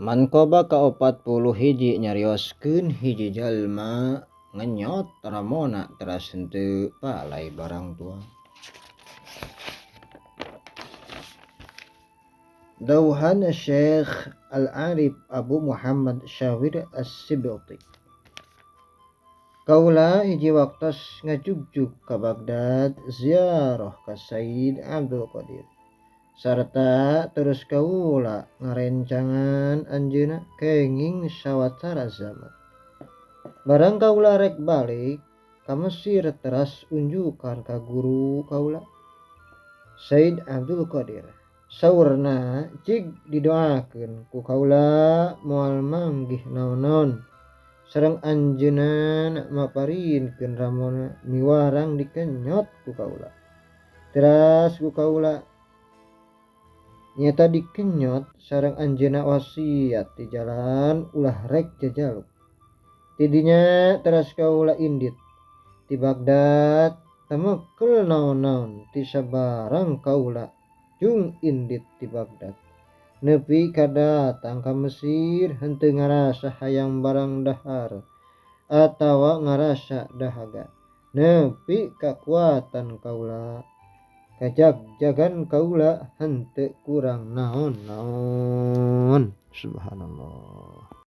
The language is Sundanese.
Mankoba ka-40 hiji nyarioskeun hiji jalma ngenyot ramona teras henteu palai barang tua. Dauhan Syekh Al-Arif Abu Muhammad Syawir As-Sibti. Kaula hiji waktos ngajugjug ka Baghdad ziarah ka Sayyid Abdul Qadir. Sarta terus kaula ngarencangan anjeunna kenging sawatara zaman. Barang kaula rek balik ka Mesir teras unjukan ka guru kaula Sayyid Abdul Qadir. Saurna cig didoakeun ku kaula moal manggih naon-naon sareng anjeunna maparinkeun ramona miwarang dikenyot ku kaula. Teras ku kaula nyata dikenyot sareng anjeunna wasiat ti jalan ulah rek jajaluk. Tidinya teras kaula indit ti Baghdad tamekel naon-naon ti sabarang kaula jung indit ti Baghdad. Nepi ka datang ka Mesir henteu ngarasa hayang barang dahar atawa ngarasa dahaga. Nepi kakuatan kaula kajagjagan kaula henteu kurang naon-naon. Subhanallah.